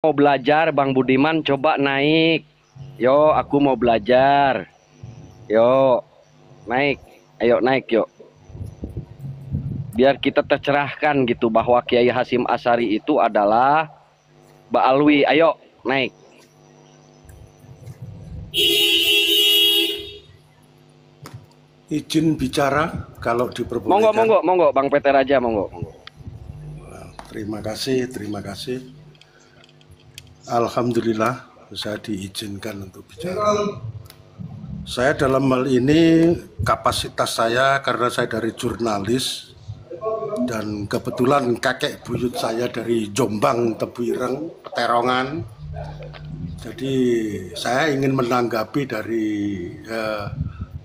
Mau belajar, Bang Budiman, coba naik. Yo, aku mau belajar. Yo, naik. Ayo naik, yuk. Biar kita tercerahkan gitu bahwa Kiai Hasyim Asy'ari itu adalah Ba'alwi. Ayo, naik. Izin bicara kalau Monggo, diperbolehkan. monggo, monggo, Bang Peter aja, monggo, monggo. Terima kasih, terima kasih. Alhamdulillah saya diizinkan untuk bicara. Saya dalam hal ini kapasitas saya karena saya dari jurnalis dan kebetulan kakek buyut saya dari Jombang, Tebuireng, Peterongan. Jadi saya ingin menanggapi dari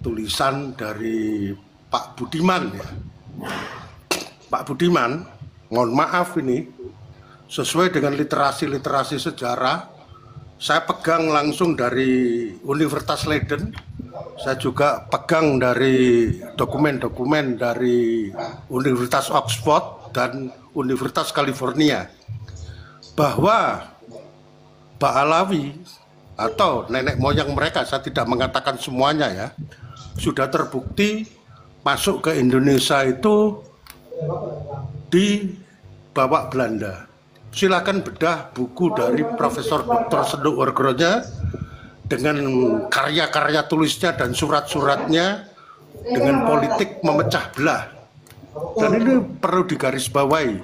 tulisan dari Pak Budiman ya. Pak Budiman, mohon maaf ini sesuai dengan literasi sejarah, saya pegang langsung dari Universitas Leiden, saya juga pegang dari dokumen-dokumen dari Universitas Oxford dan Universitas California, bahwa Ba'alawi atau nenek moyang mereka, saya tidak mengatakan semuanya ya, sudah terbukti masuk ke Indonesia itu dibawa Belanda. Silakan bedah buku dari Profesor Dr. Senduk Wargronya dengan karya-karya tulisnya dan surat-suratnya dengan politik memecah belah. Dan ini perlu digarisbawahi.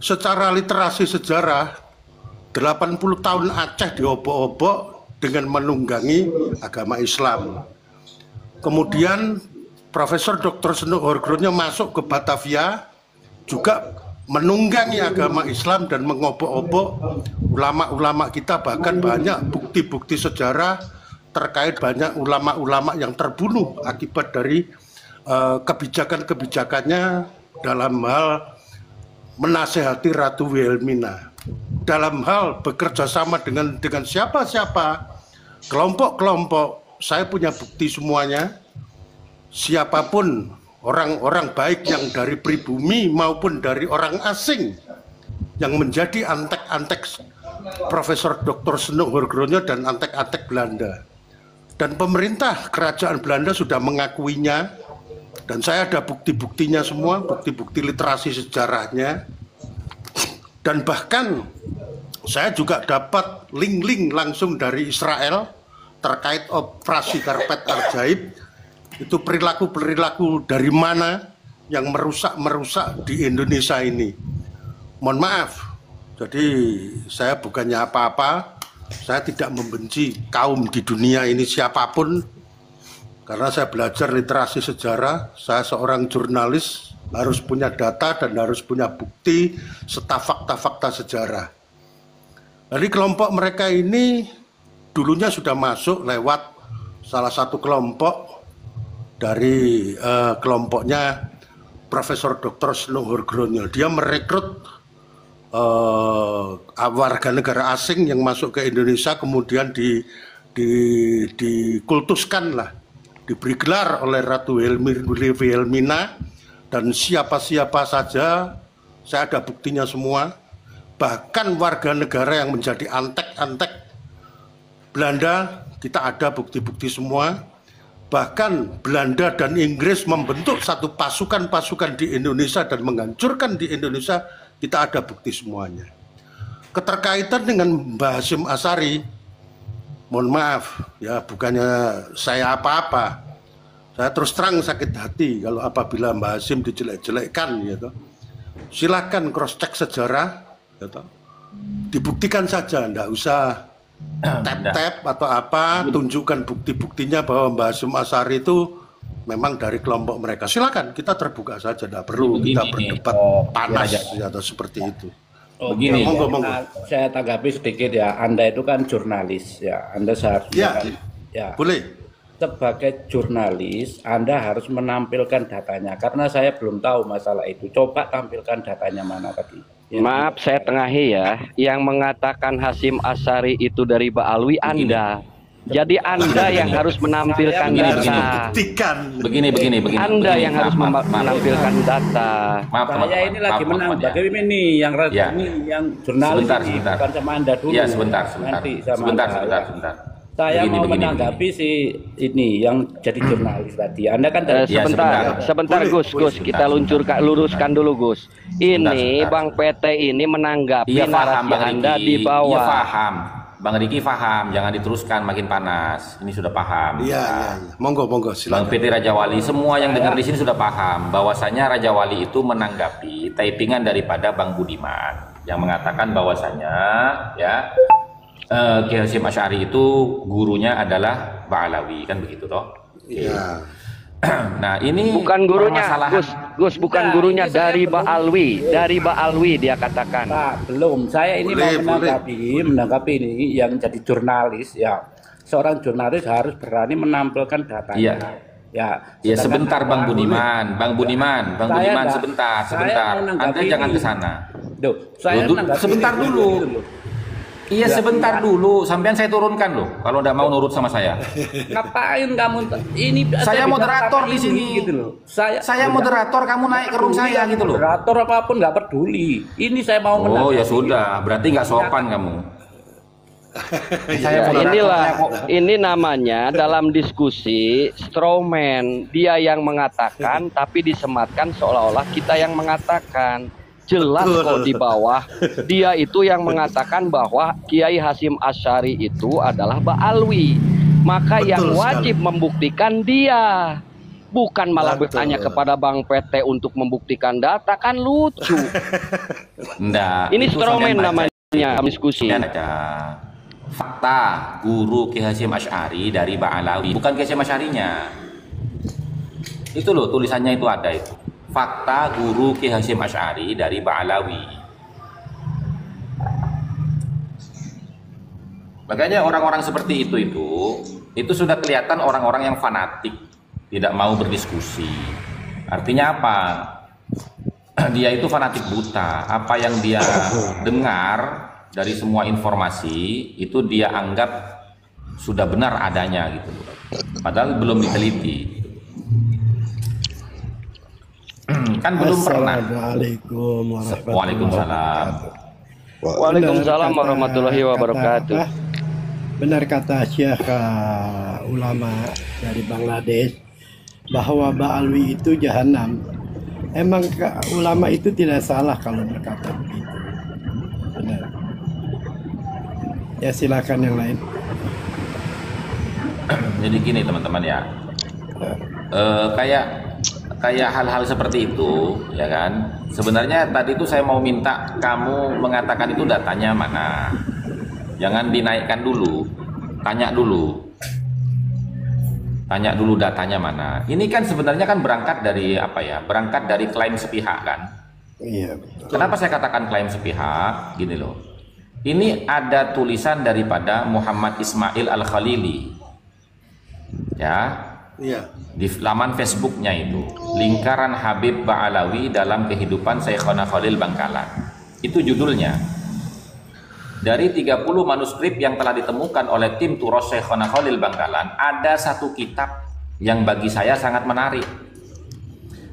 Secara literasi sejarah, 80 tahun Aceh diobok-obok dengan menunggangi agama Islam. Kemudian Profesor Dr. Senduk Wargronya masuk ke Batavia juga menunggangi agama Islam dan mengobok-obok ulama-ulama kita, bahkan banyak bukti-bukti sejarah terkait banyak ulama-ulama yang terbunuh akibat dari kebijakan-kebijakannya dalam hal menasehati Ratu Wilhelmina, dalam hal bekerja sama dengan siapa-siapa, kelompok-kelompok. Saya punya bukti semuanya. Siapapun orang-orang baik yang dari pribumi maupun dari orang asing yang menjadi antek-antek Profesor Dr. Senduk Wargronya dan antek-antek Belanda. Dan pemerintah kerajaan Belanda sudah mengakuinya, dan saya ada bukti-buktinya semua, bukti-bukti literasi sejarahnya. Dan bahkan saya juga dapat link-link langsung dari Israel terkait operasi karpet ajaib. Itu perilaku-perilaku dari mana yang merusak di Indonesia ini. Mohon maaf, jadi saya bukannya apa-apa, saya tidak membenci kaum di dunia ini siapapun, karena saya belajar literasi sejarah, saya seorang jurnalis, harus punya data dan harus punya bukti serta fakta-fakta sejarah. Dari kelompok mereka ini dulunya sudah masuk lewat salah satu kelompok dari kelompoknya Profesor Dr. Senduk Wargronya. Dia merekrut warga negara asing yang masuk ke Indonesia, kemudian dikultuskan lah, diberi gelar oleh Ratu Wilhelmina, dan siapa-siapa saja, saya ada buktinya semua. Bahkan warga negara yang menjadi antek-antek Belanda, kita ada bukti-bukti semua. Bahkan Belanda dan Inggris membentuk satu pasukan-pasukan di Indonesia dan menghancurkan di Indonesia, kita ada bukti semuanya. Keterkaitan dengan Mbah Hasyim Asy'ari, mohon maaf ya, bukannya saya apa-apa, saya terus terang sakit hati kalau apabila Mbah Hasyim dijelek-jelekkan gitu. Silakan cross check sejarah gitu. Dibuktikan saja, enggak usah tap-tap atau apa, tunjukkan bukti-buktinya bahwa Mbah Hasyim Asy'ari itu memang dari kelompok mereka. Silakan, kita terbuka saja, tidak perlu kita berdebat panas atau seperti itu. Begini, ya, monggo. Saya tanggapi sedikit ya. Anda itu kan jurnalis ya, Anda seharusnya ya, boleh. Sebagai jurnalis, Anda harus menampilkan datanya, karena saya belum tahu masalah itu. Coba tampilkan datanya mana tadi. Maaf, saya tengahi ya. Yang mengatakan Hasyim Asy'ari itu dari Ba'alwi Anda. Jadi Anda yang harus menampilkan data. Buktikan. Begini. Anda yang harus Maaf. menampilkan data. Maaf, teman-teman. Saya ini lagi Maaf, menang. teman-teman, ya. Bagaimana ini Ya. yang jurnalis Sebentar, ini, sebentar. bukan sama Anda dulu. Iya, sebentar. Nanti sama Sebentar. Saya mau Begini. menanggapi si ini yang jadi jurnalis tadi. Anda kan dari Ya, Sebentar Gus, kita luruskan dulu Gus. Ini Sebentar. Bang PT ini menanggapi Iya paham narasi Bang Anda Riki. di bawah. Iya paham. Bang Riki paham, jangan diteruskan makin panas. Ini sudah paham. Iya. Monggo Bang silakan. PT Raja Wali, semua yang dengar di sini sudah paham bahwasanya Raja Wali itu menanggapi typingan daripada Bang Budiman yang mengatakan bahwasanya ya Kiai Hasyim Asy'ari itu gurunya adalah Ba'alawi, kan begitu toh? Iya. Nah, ini Bukan gurunya, permasalahan- Gus, bukan Nah, gurunya ini saya dari belum- Dari Ba'alwi dia katakan. Pak, belum. Saya ini Boleh, mau menanggapi ini yang jadi jurnalis ya. Seorang jurnalis harus berani menampilkan datanya. Iya. Ya. Ya sedangkan sebentar Bang Anda- Budiman, Saya enggak. sebentar. Saya mau Anda menanggapi jangan ini. ke sana. Duh, saya Duh, menanggapi sebentar ini dulu. loh. Iya Ya, sebentar iya. dulu, sampean saya turunkan loh. Kalau udah mau nurut sama saya. Ngapain kamu ini? Saya bicara moderator sama di ini, sini. gitu loh. Saya Moderator, kamu naik ke room saya gitu loh. Moderator apapun nggak peduli. Ini saya mau Oh menanggapi. ya sudah, berarti nggak sopan kamu. Saya Ya, moderatornya inilah kok. ini namanya dalam diskusi strawman. Dia yang mengatakan tapi disematkan seolah-olah kita yang mengatakan. Jelas Betul. kok di bawah dia itu yang mengatakan bahwa Kiai Hasyim Asy'ari itu adalah Ba'alwi. Maka Betul yang sekali. wajib membuktikan dia. Bukan malah Betul. bertanya kepada Bang PT untuk membuktikan data, kan lucu. Enggak. Ini itu strawman sampean baca. namanya diskusi. Sampean baca. Fakta guru Kiai Hasyim Asy'ari dari Ba'alawi, bukan Kiai Hasyim Asy'arinya. Itu loh tulisannya itu ada itu. Fakta guru Kiai Hasyim Asy'ari dari Ba'alawi. Makanya orang-orang seperti itu sudah kelihatan orang-orang yang fanatik, tidak mau berdiskusi. Artinya apa? Dia itu fanatik buta. Apa yang dia dengar dari semua informasi itu dia anggap sudah benar adanya gitu. Padahal belum diteliti. Kan belum pernah. Assalamualaikum warahmatullahi Waalaikumsalam. wabarakatuh. Waalaikumsalam Benar warahmatullahi kata- wabarakatuh. apa? Benar kata Syekh ulama dari Bangladesh bahwa Ba'alwi itu jahanam. Emang ulama itu tidak salah kalau berkata begitu. Benar. Ya silakan yang lain. Jadi gini teman-teman ya, kayak hal-hal seperti itu ya kan. Sebenarnya tadi itu saya mau minta kamu mengatakan itu datanya mana, jangan dinaikkan dulu, tanya dulu datanya mana. Ini kan sebenarnya kan berangkat dari apa ya, berangkat dari klaim sepihak kan. Iya. Kenapa saya katakan klaim sepihak? Gini loh, ini ada tulisan daripada Muhammad Ismail Al-Khalili ya, Iya. di laman Facebooknya itu, Lingkaran Habib Ba'alawi dalam Kehidupan Syekhona Khalil Bangkalan. Itu judulnya. Dari 30 manuskrip yang telah ditemukan oleh tim Turos Syekhona Khalil Bangkalan, ada satu kitab yang bagi saya sangat menarik.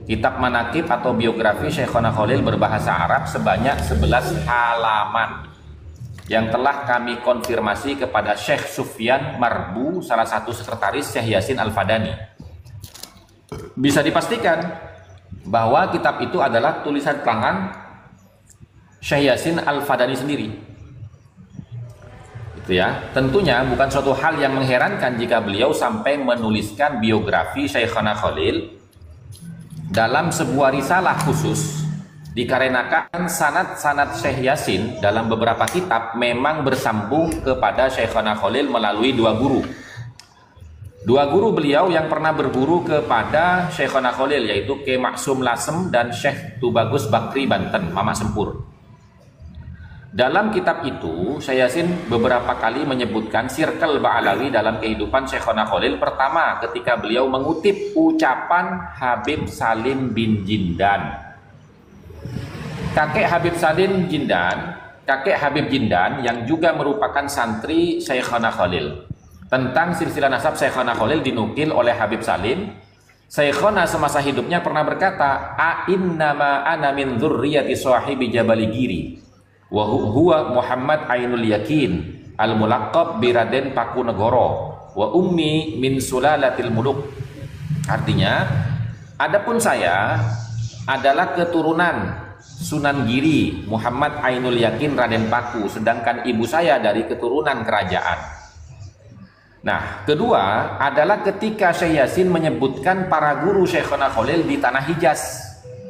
Kitab Manaqib atau biografi Syekhona Khalil berbahasa Arab sebanyak 11 halaman yang telah kami konfirmasi kepada Syekh Sufyan Marbu, salah satu sekretaris Syekh Yasin Al-Fadani. Bisa dipastikan bahwa kitab itu adalah tulisan tangan Syekh Yasin Al-Fadani sendiri. Itu ya. Tentunya bukan suatu hal yang mengherankan jika beliau sampai menuliskan biografi Syekhona Khalil dalam sebuah risalah khusus, dikarenakan sanad-sanad Syekh Yasin dalam beberapa kitab memang bersambung kepada Syekhona Khalil melalui dua guru. Dua guru beliau yang pernah berguru kepada Syekhona Khalil, yaitu Kiai Maksum Lasem dan Syekh Tubagus Bakri Banten, Mama Sempur. Dalam kitab itu, Syekh Yasin beberapa kali menyebutkan sirkel Ba'alawi dalam kehidupan Syekhona Khalil. Pertama, ketika beliau mengutip ucapan Habib Salim bin Jindan. Kakek Habib Jindan yang juga merupakan santri Syekhona Khalil. tentang silsilah nasab Syekhona Khalil dinukil oleh Habib Salim. Syekhona semasa hidupnya pernah berkata, "A'innama ana min dzurriyyati sahibi Jabal Giri wa huwa Muhammad Ainul Yakin al-mulaqab bi Raden Pakunegoro wa ummi min sulalatil muluk." Artinya, adapun saya adalah keturunan Sunan Giri Muhammad Ainul Yakin Raden Paku, sedangkan ibu saya dari keturunan kerajaan. Nah, kedua adalah ketika Syekh Yasin menyebutkan para guru Syekhona Khalil di tanah Hijaz.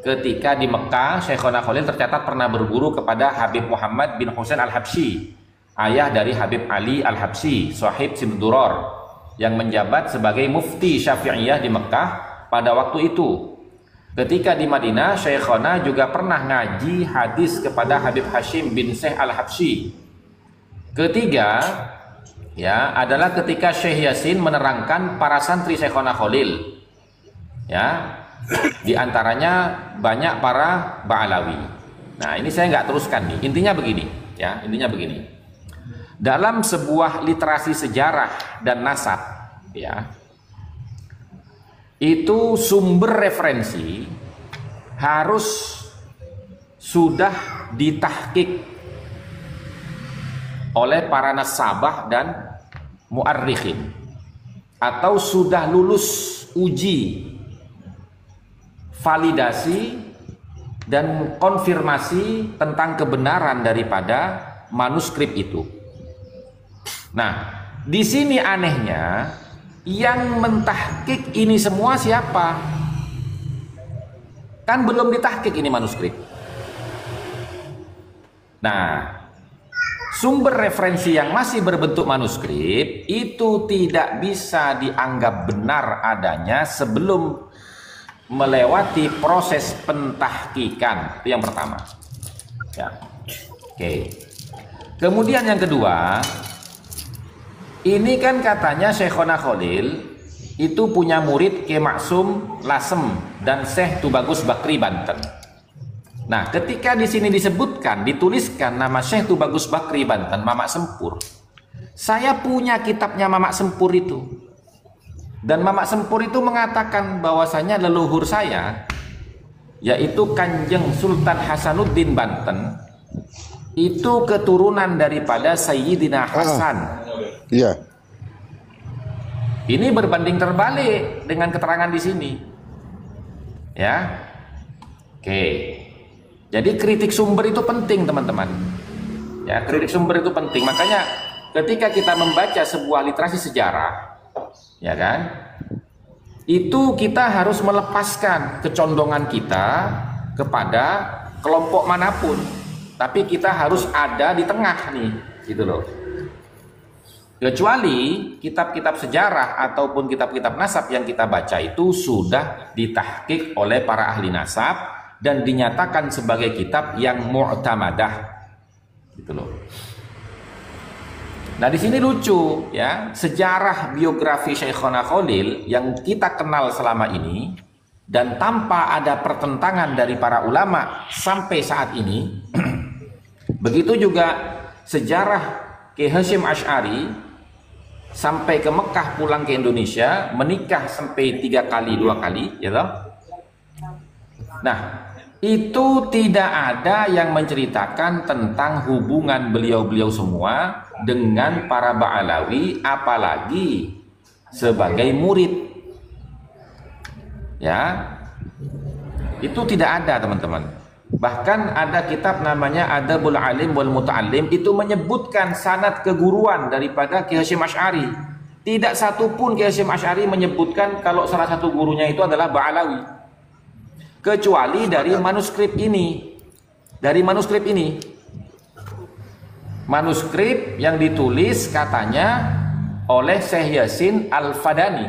Ketika di Mekah, Syekhona Khalil tercatat pernah berguru kepada Habib Muhammad bin Husain Al-Habsyi, ayah dari Habib Ali Al-Habsyi, Sahib Simduror, yang menjabat sebagai mufti Syafi'iyah di Mekah pada waktu itu. Ketika di Madinah, Syekhona juga pernah ngaji hadis kepada Habib Hashim bin Syekh Al-Habsyi. Ketiga, ya, adalah ketika Syekh Yasin menerangkan para santri Syekhona Khalil. Ya, di antaranya banyak para Ba'alawi. Nah, ini saya nggak teruskan nih. Intinya begini, ya, intinya begini. Dalam sebuah literasi sejarah dan nasab, ya, itu sumber referensi harus sudah ditahqiq oleh para nasabah dan muarrikhin, atau sudah lulus uji validasi dan konfirmasi tentang kebenaran daripada manuskrip itu. Nah, di sini anehnya yang mentahqiq ini semua siapa? Kan belum ditahqiq ini manuskrip. Nah, sumber referensi yang masih berbentuk manuskrip itu tidak bisa dianggap benar adanya sebelum melewati proses pentahqiqan. Itu yang pertama. Ya. Oke. Kemudian yang kedua, ini kan katanya Syekhona Khalil itu punya murid Ki Maksum Lasem dan Syekh Tubagus Bakri Banten. Nah, ketika di sini disebutkan, dituliskan nama Syekh Tubagus Bakri Banten, Mamak Sempur. Saya punya kitabnya Mamak Sempur itu. Dan Mamak Sempur itu mengatakan bahwasanya leluhur saya, yaitu Kanjeng Sultan Hasanuddin Banten, itu keturunan daripada Sayyidina Hasan. Iya. Ini berbanding terbalik dengan keterangan di sini. Ya. Oke. Jadi kritik sumber itu penting, teman-teman. Ya, kritik sumber itu penting. Makanya ketika kita membaca sebuah literasi sejarah, ya kan, itu kita harus melepaskan kecondongan kita kepada kelompok manapun, tapi kita harus ada di tengah nih, gitu loh. Kecuali kitab-kitab sejarah ataupun kitab-kitab nasab yang kita baca itu sudah ditahqiq oleh para ahli nasab dan dinyatakan sebagai kitab yang mu'tamadah, gitu loh. Nah, di sini lucu, ya, sejarah biografi Syekhona Khalil yang kita kenal selama ini dan tanpa ada pertentangan dari para ulama sampai saat ini. Begitu juga sejarah Ki Hasyim Asy'ari sampai ke Mekah, pulang ke Indonesia, menikah sampai 3 kali, 2 kali, ya toh? Nah, itu tidak ada yang menceritakan tentang hubungan beliau-beliau semua dengan para Ba'alawi, apalagi sebagai murid. Ya, itu tidak ada, teman-teman. Bahkan ada kitab namanya Adabul Alim wal Muta'allim, itu menyebutkan sanad keguruan daripada Ki Hasyim Asy'ari. Tidak satupun Ki Hasyim Asy'ari menyebutkan kalau salah satu gurunya itu adalah Ba'alawi, kecuali dari manuskrip ini. Dari manuskrip ini, manuskrip yang ditulis katanya oleh Syekh Yasin Al-Fadani.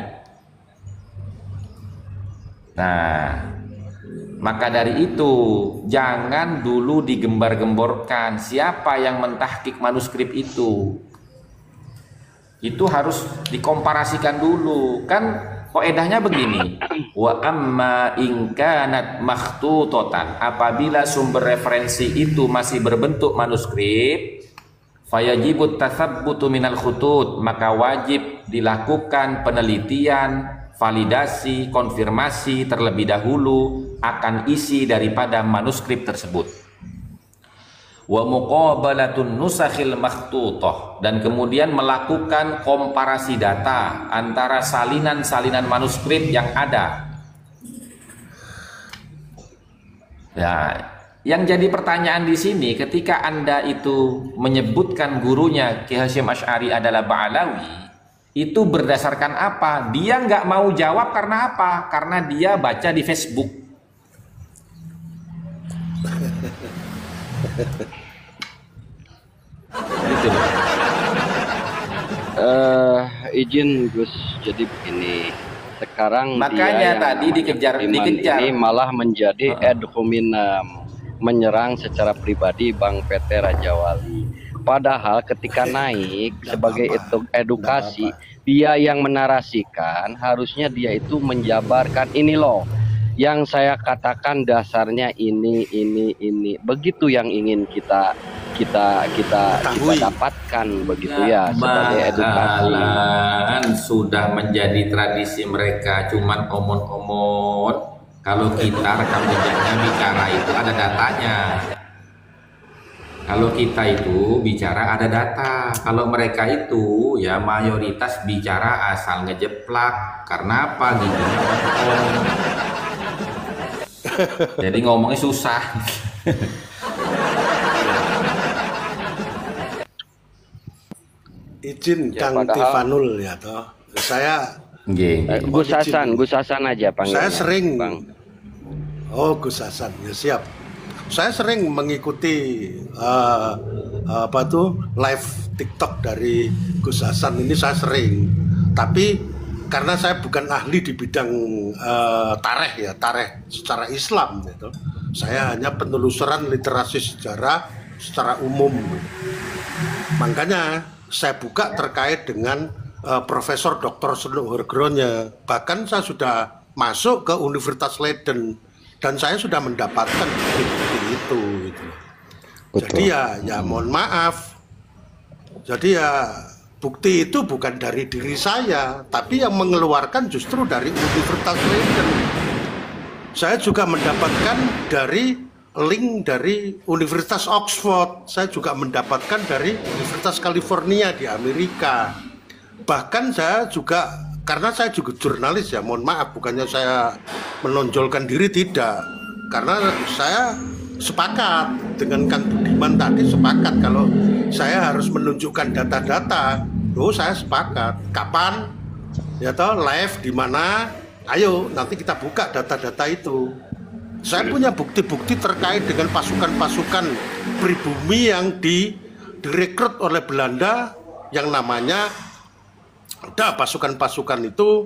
Nah, maka dari itu jangan dulu digembar-gemborkan siapa yang mentahqiq manuskrip itu. Itu harus dikomparasikan dulu. Kan kaidahnya begini, wa amma in kanat makhtutatan, apabila sumber referensi itu masih berbentuk manuskrip, fayajibut tathabbutu minal khutut, maka wajib dilakukan penelitian, validasi, konfirmasi terlebih dahulu akan isi daripada manuskrip tersebut. Wa muqabalatun nusakhil makhtutah, dan kemudian melakukan komparasi data antara salinan-salinan manuskrip yang ada. Ya, yang jadi pertanyaan di sini ketika Anda itu menyebutkan gurunya Ki Hasyim Asy'ari adalah Ba'alawi, itu berdasarkan apa? Dia nggak mau jawab karena apa? Karena dia baca di Facebook. Gitu. Izin Gus, jadi begini. Sekarang Makanya dia tadi yang dikejar ini malah menjadi ad hominem, menyerang secara pribadi Bang PT Raja Wali. Padahal ketika naik sebagai edukasi, dia yang menarasikan, harusnya dia itu menjabarkan ini loh. Yang saya katakan dasarnya ini. Begitu yang ingin kita dapatkan, begitu ya, sebagai edukasi. Sudah menjadi tradisi mereka, cuman omon-omon. Kalau kita rekam jejaknya bicara itu ada datanya. Kalau kita itu bicara ada data. Kalau mereka itu ya mayoritas bicara asal ngejeplak. Karena apa gitu? Jadi ngomongnya susah. Izin Ya, Kang padahal- Tifanul ya toh. Saya Gus Hasan aja panggilnya. saya sering Bang. Oh, Gus Hasan, ya siap. Saya sering mengikuti live TikTok dari Gus Hasan ini, saya sering. Tapi karena saya bukan ahli di bidang tareh secara Islam gitu. Saya hanya penelusuran literasi sejarah secara umum. Makanya saya buka terkait dengan Profesor Dr. Seno Hargronya. Bahkan saya sudah masuk ke Universitas Leiden dan saya sudah mendapatkan bukti itu gitu. Jadi ya mohon maaf. Jadi ya bukti itu bukan dari diri saya, tapi yang mengeluarkan justru dari Universitas Leiden. Saya juga mendapatkan dari link dari Universitas Oxford. Saya juga mendapatkan dari Universitas California di Amerika. Bahkan saya juga, karena saya juga jurnalis ya, mohon maaf, bukannya saya menonjolkan diri, tidak. Karena saya sepakat dengan Kang Budiman tadi, sepakat kalau saya harus menunjukkan data-data. Saya sepakat. Kapan? Ya toh, live di mana? Ayo nanti kita buka data-data itu. Saya punya bukti-bukti terkait dengan pasukan-pasukan pribumi yang direkrut oleh Belanda, yang namanya ada pasukan-pasukan itu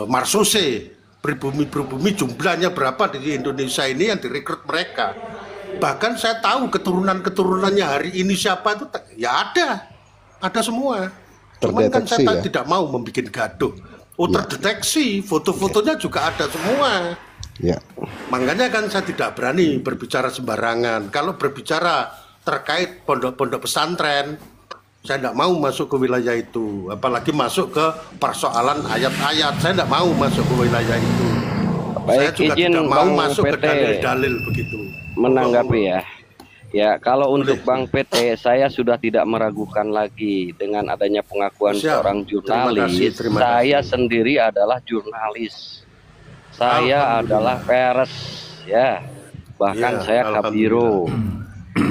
Marsose. Pribumi-pribumi jumlahnya berapa di Indonesia ini yang direkrut mereka. Bahkan saya tahu keturunan-keturunannya hari ini siapa itu, ya ada semua. Cuman kan saya tidak mau membuat gaduh. Terdeteksi, foto-fotonya juga ada semua. Ya. Makanya kan saya tidak berani berbicara sembarangan. Kalau berbicara terkait pondok-pondok pesantren, saya tidak mau masuk ke wilayah itu. Apalagi masuk ke persoalan ayat-ayat, saya tidak mau masuk ke wilayah itu. Baik, Saya juga izin tidak mau Bang masuk ke PT dalil-dalil begitu. menanggapi ya. Ya, kalau untuk Boleh. Bang PT, saya sudah tidak meragukan lagi dengan adanya pengakuan Siap. seorang jurnalis. Terima kasih. Saya sendiri adalah jurnalis. Saya adalah pers, ya. Bahkan Ya, saya kabiro.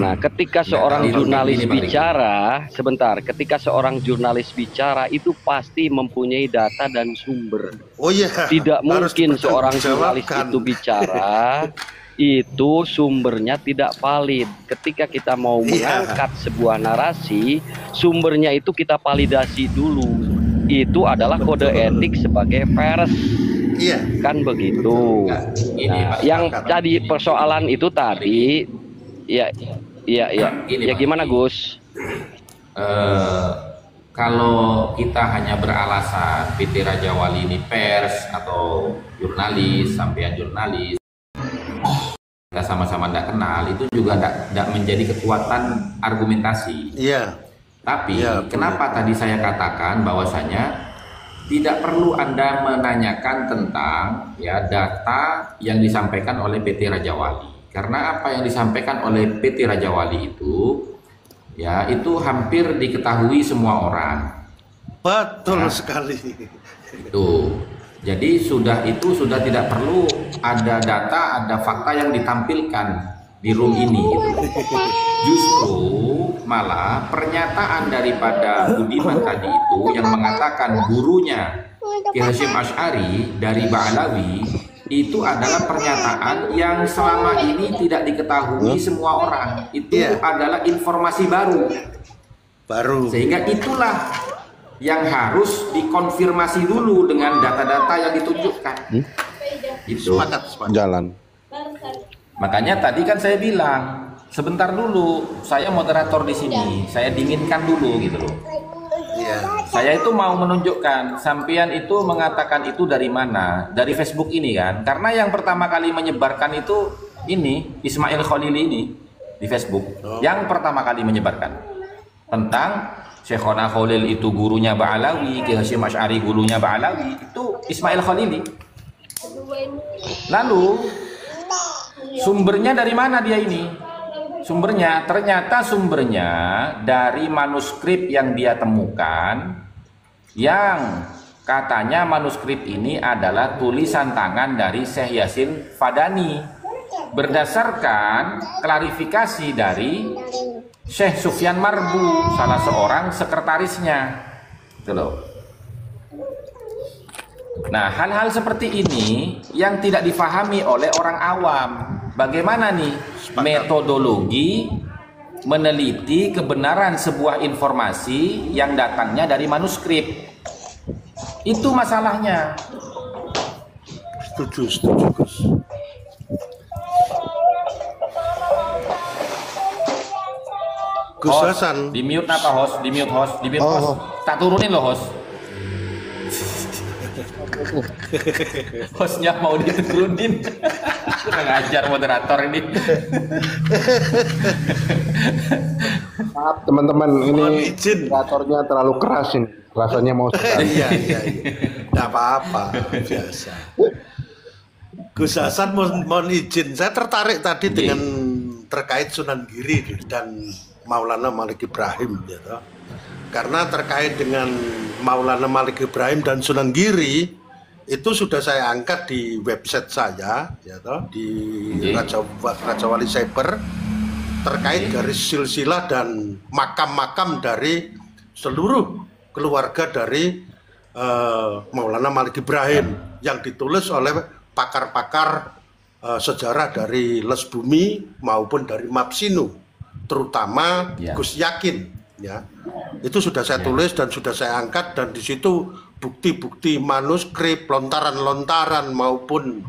Nah, ketika seorang Nah, jurnalis ini, Bang Riki. bicara, sebentar, ketika seorang jurnalis bicara itu pasti mempunyai data dan sumber. Oh iya. Tidak harus mungkin seorang jurnalis dipertanggungjawabkan. itu bicara itu sumbernya tidak valid. Ketika kita mau Iya. mengangkat sebuah narasi, sumbernya itu kita validasi dulu. Itu adalah kode etik sebagai pers, Iya. kan begitu. Ini, Nah, Pak. yang tadi persoalan itu tadi, ya, Gini, ya Pak. gimana Gus? Kalau kita hanya beralasan PT Raja Wali ini pers atau jurnalis, sampean jurnalis, kita sama-sama tidak kenal itu juga tidak menjadi kekuatan argumentasi. Iya. Tapi Iya, kenapa tadi saya katakan bahwasanya tidak perlu Anda menanyakan tentang ya data yang disampaikan oleh PT Raja Wali. Karena apa yang disampaikan oleh PT Raja Wali itu ya itu hampir diketahui semua orang. Betul Nah, sekali. itu. Jadi itu sudah tidak perlu ada data, ada fakta yang ditampilkan di room ini gitu. Justru malah pernyataan daripada Budiman tadi itu yang mengatakan gurunya Ki Hasyim Asy'ari dari Ba'alawi itu adalah pernyataan yang selama ini tidak diketahui semua orang. Itu adalah informasi baru. Sehingga itulah yang harus dikonfirmasi dulu dengan data-data yang ditunjukkan. Itu. Jalan. Makanya tadi kan saya bilang, sebentar dulu, saya moderator di sini, saya dinginkan dulu gitu loh. Saya itu mau menunjukkan, sampean itu mengatakan itu dari mana? Dari Facebook ini kan? Karena yang pertama kali menyebarkan itu ini, Ismail Khalili ini di Facebook. Yang pertama kali menyebarkan tentang Syekhona Khalil itu gurunya Ba'alawi, Ki Hasyim Asy'ari gurunya Ba'alawi, itu Ismail Khalili. Lalu sumbernya dari mana dia ini? Ternyata sumbernya dari manuskrip yang dia temukan, yang katanya manuskrip ini adalah tulisan tangan dari Syekh Yasin Fadani berdasarkan klarifikasi dari Syekh Sufyan Marbu, salah seorang sekretarisnya. Gitu loh. Nah, hal-hal seperti ini yang tidak difahami oleh orang awam. Bagaimana nih metodologi meneliti kebenaran sebuah informasi yang datangnya dari manuskrip? Itu masalahnya. Setuju, Gus. Gus Hasan. Di mute apa host? Di mute host. Tak turunin loh host. Hostnya mau diturunin. Kurang ajar moderator ini. Maaf teman-teman, Mohon ini izin. moderatornya terlalu keras ini. Rasanya mau sekali. Iya. Tidak apa-apa, biasa. Gus Hasan mohon izin. Saya tertarik tadi dengan terkait Sunan Giri dan Maulana Malik Ibrahim, gitu. Karena terkait dengan Maulana Malik Ibrahim dan Sunan Giri itu sudah saya angkat di website saya, ya toh, di Raja Wali Cyber, terkait garis silsilah dan makam-makam dari seluruh keluarga dari Maulana Malik Ibrahim yang ditulis oleh pakar-pakar sejarah dari Les Bumi maupun dari Mapsinu, terutama Gus Yakin. Ya, itu sudah saya tulis dan sudah saya angkat, dan di situ bukti-bukti manuskrip, lontaran-lontaran maupun